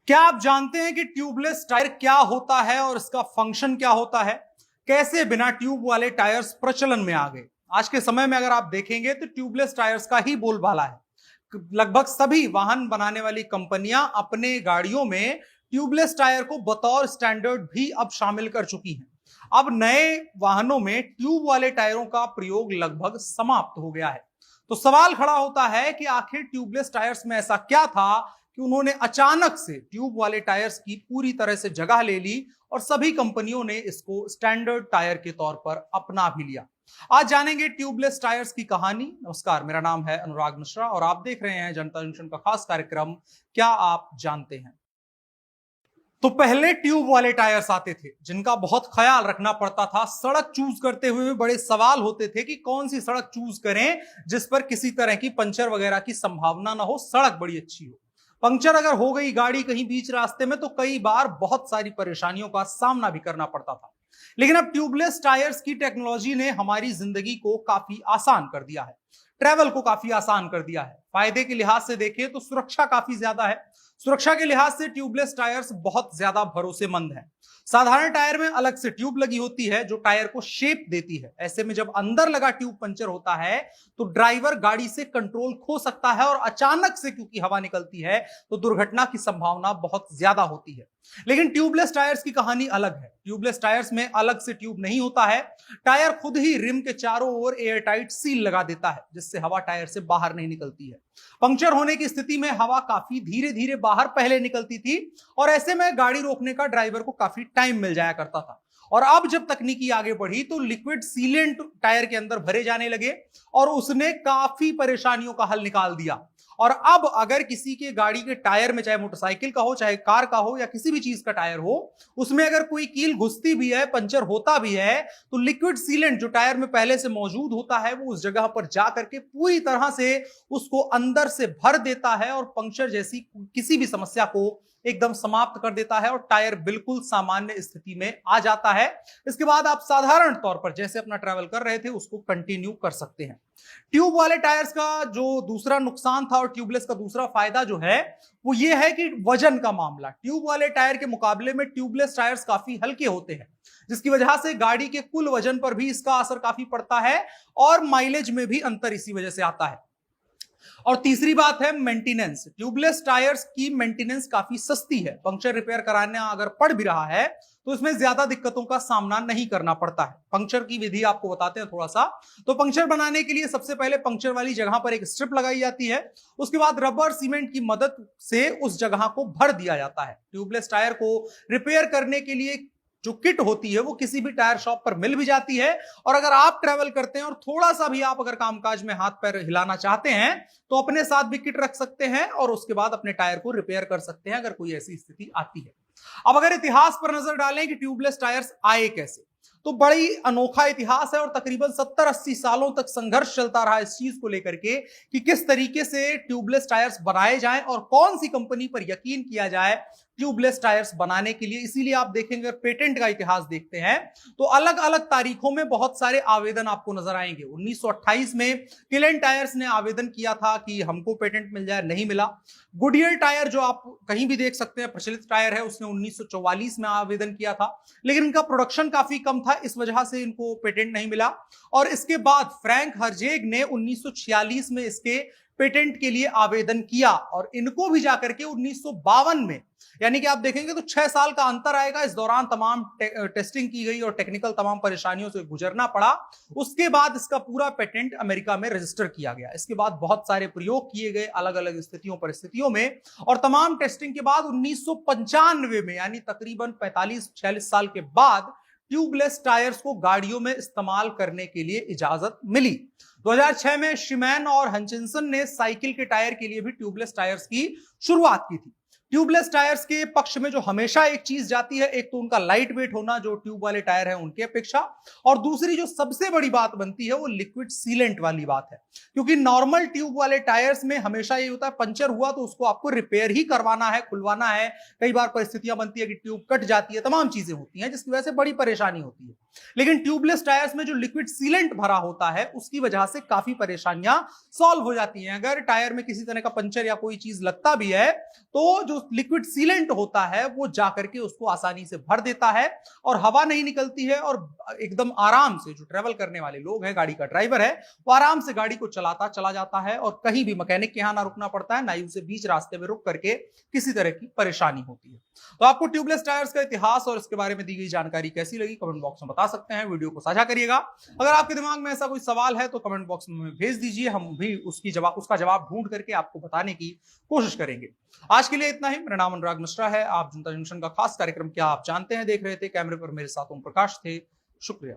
क्या आप जानते हैं कि ट्यूबलेस टायर क्या होता है और इसका फंक्शन क्या होता है? कैसे बिना ट्यूब वाले टायर्स प्रचलन में आ गए? आज के समय में अगर आप देखेंगे तो ट्यूबलेस टायर्स का ही बोलबाला है। लगभग सभी वाहन बनाने वाली कंपनियां अपने गाड़ियों में ट्यूबलेस टायर को बतौर स्टैंडर्ड भी अब शामिल कर चुकी हैं। अब नए वाहनों में ट्यूब वाले टायरों का प्रयोग लगभग समाप्त हो गया है। तो सवाल खड़ा होता है कि आखिर ट्यूबलेस टायर्स में ऐसा क्या था कि उन्होंने अचानक से ट्यूब वाले टायर्स की पूरी तरह से जगह ले ली और सभी कंपनियों ने इसको स्टैंडर्ड टायर के तौर पर अपना भी लिया। आज जानेंगे ट्यूबलेस टायर्स की कहानी। नमस्कार, मेरा नाम है अनुराग मिश्रा और आप देख रहे हैं जनता जंक्शन का खास कार्यक्रम क्या आप जानते हैं। तो पहले ट्यूब वाले टायर्स आते थे जिनका बहुत ख्याल रखना पड़ता था। सड़क चूज करते हुए बड़े सवाल होते थे कि कौन सी सड़क चूज करें जिस पर किसी तरह की पंचर वगैरह की संभावना ना हो, सड़क बड़ी अच्छी हो। पंक्चर अगर हो गई गाड़ी कहीं बीच रास्ते में तो कई बार बहुत सारी परेशानियों का सामना भी करना पड़ता था। लेकिन अब ट्यूबलेस टायर्स की टेक्नोलॉजी ने हमारी जिंदगी को काफी आसान कर दिया है, ट्रैवल को काफी आसान कर दिया है। फायदे के लिहाज से देखें तो सुरक्षा काफी ज्यादा है। सुरक्षा के लिहाज से ट्यूबलेस टायर्स बहुत ज्यादा भरोसेमंद हैं। साधारण टायर में अलग से ट्यूब लगी होती है जो टायर को शेप देती है। ऐसे में जब अंदर लगा ट्यूब पंचर होता है तो ड्राइवर गाड़ी से कंट्रोल खो सकता है और अचानक से क्योंकि हवा निकलती है तो दुर्घटना की संभावना बहुत ज्यादा होती है। लेकिन ट्यूबलेस टायर्स की कहानी अलग है। ट्यूबलेस टायर्स में अलग से ट्यूब नहीं होता है। टायर खुद ही रिम के चारों ओर एयर टाइट सील लगा देता है जिससे हवा टायर से बाहर नहीं निकलती है। पंक्चर होने की स्थिति में हवा काफी धीरे धीरे बाहर पहले निकलती थी और ऐसे में गाड़ी रोकने का ड्राइवर को काफी टाइम मिल जाया करता था। और अब जब तकनीकी आगे बढ़ी तो लिक्विड सीलेंट टायर के अंदर भरे जाने लगे और उसने काफी परेशानियों का हल निकाल दिया। और अब अगर किसी के गाड़ी के टायर में, चाहे मोटरसाइकिल का हो, चाहे कार का हो या किसी भी चीज का टायर हो, उसमें अगर कोई कील घुसती भी है, पंचर होता भी है, तो लिक्विड सीलेंट जो टायर में पहले से मौजूद होता है वो उस जगह पर जा करके पूरी तरह से उसको अंदर से भर देता है और पंक्चर जैसी किसी भी समस्या को एकदम समाप्त कर देता है और टायर बिल्कुल सामान्य स्थिति में आ जाता है। इसके बाद आप साधारण तौर पर जैसे अपना ट्रैवल कर रहे थे उसको कंटिन्यू कर सकते हैं। ट्यूब वाले टायर्स का जो दूसरा नुकसान था और ट्यूबलेस का दूसरा फायदा जो है वो ये है कि वजन का मामला। ट्यूब वाले टायर के मुकाबले में ट्यूबलेस टायर्स काफी हल्के होते हैं जिसकी वजह से गाड़ी के कुल वजन पर भी इसका असर काफी पड़ता है और माइलेज में भी अंतर इसी वजह से आता है। और तीसरी बात है मेंटेनेंस। ट्यूबलेस टायर्स की मेंटेनेंस काफी सस्ती है। पंक्चर रिपेयर कराना अगर पड़ भी रहा है तो इसमें ज्यादा दिक्कतों का सामना नहीं करना पड़ता है। पंक्चर की विधि आपको बताते हैं थोड़ा सा। तो पंक्चर बनाने के लिए सबसे पहले पंक्चर वाली जगह पर एक स्ट्रिप लगाई जाती है। उसके बाद रबर सीमेंट की मदद से उस जगह को भर दिया जाता है। ट्यूबलेस टायर को रिपेयर करने के लिए जो किट होती है वो किसी भी टायर शॉप पर मिल भी जाती है। और अगर आप ट्रैवल करते हैं और थोड़ा सा भी आप अगर कामकाज में हाथ पैर हिलाना चाहते हैं तो अपने साथ भी किट रख सकते हैं और उसके बाद अपने टायर को रिपेयर कर सकते हैं अगर कोई ऐसी स्थिति आती है। अब अगर इतिहास पर नजर डालें कि ट्यूबलेस टायर्स आए कैसे, तो बड़ी अनोखा इतिहास है और तकरीबन 70-80 सालों तक संघर्ष चलता रहा इस चीज को लेकर के कि किस तरीके से ट्यूबलेस टायर्स बनाए जाएं और कौन सी कंपनी पर यकीन किया जाए ट्यूबलेस टायर्स बनाने के लिए। इसीलिए आप देखेंगे पेटेंट का इतिहास देखते हैं तो अलग अलग तारीखों में बहुत सारे आवेदन आपको नजर आएंगे। 1928 में किलन टायर्स ने आवेदन किया था कि हमको पेटेंट मिल जाए, नहीं मिला। गुडियर टायर जो आप कहीं भी देख सकते हैं प्रचलित टायर है, उसने 1944 में आवेदन किया था लेकिन इनका प्रोडक्शन काफी कम था, इस वजह से इनको पेटेंट नहीं मिला। और इसके बाद फ्रैंक हर्जेग ने 1946 में इसके पेटेंट के लिए आवेदन किया और इनको भी जाकर के 1952 में, यानी कि आप देखेंगे तो 6 साल का अंतर आएगा। इस दौरान तमाम टेस्टिंग की गई और टेक्निकल तमाम परेशानियों से गुजरना पड़ा। उसके बाद इसका पूरा पेटेंट अमेरिका में रजिस्टर किया गया। इसके बाद बहुत सारे प्रयोग किए गए अलग अलग स्थितियों परिस्थितियों में और तमाम टेस्टिंग के बाद 1995 में, यानी तकरीबन 45-46 साल के बाद ट्यूबलेस टायर्स को गाड़ियों में इस्तेमाल करने के लिए इजाजत मिली। 2006 में शिमैन और हंचिंसन ने साइकिल के टायर के लिए भी ट्यूबलेस टायर्स की शुरुआत की थी। ट्यूबलेस टायर्स के पक्ष में जो हमेशा एक चीज जाती है, एक तो उनका लाइट वेट होना जो ट्यूब वाले टायर है उनके अपेक्षा, और दूसरी जो सबसे बड़ी बात बनती है वो लिक्विड सीलेंट वाली बात है। क्योंकि नॉर्मल ट्यूब वाले टायर्स में हमेशा ये होता है पंचर हुआ तो उसको आपको रिपेयर ही करवाना है, खुलवाना है। कई बार परिस्थितियां बनती है कि ट्यूब कट जाती है, तमाम चीजें होती हैं जिसकी वजह से बड़ी परेशानी होती है। लेकिन ट्यूबलेस टायर्स में जो लिक्विड सीलेंट भरा होता है उसकी वजह से काफी परेशानियां सॉल्व हो जाती हैं। अगर टायर में किसी तरह का पंचर या कोई चीज लगता भी है तो जो लिक्विड सीलेंट होता है वो जाकर के उसको आसानी से भर देता है और हवा नहीं निकलती है, और एकदम आराम से जो ट्रेवल करने वाले लोग हैं, गाड़ी का ड्राइवर है, वो आराम से गाड़ी को चलाता चला जाता है और कहीं भी मैकेनिक के यहां ना रुकना पड़ता है, ना ही उसे बीच रास्ते में रुक करके किसी तरह की परेशानी होती है। तो आपको ट्यूबलेस टायर्स का इतिहास और इसके बारे में दी गई जानकारी कैसी लगी कमेंट बॉक्स में बता सकते हैं। वीडियो को साझा करिएगा। अगर आपके दिमाग में ऐसा कोई सवाल है तो कमेंट बॉक्स में भेज दीजिए, हम भी उसका जवाब ढूंढ करके आपको बताने की कोशिश करेंगे। आज के लिए इतना ही। मेरा नाम अनुराग मिश्रा है। आप जनता जंक्शन का खास कार्यक्रम क्या आप जानते हैं देख रहे थे। कैमरे पर मेरे साथ ओम प्रकाश थे। शुक्रिया।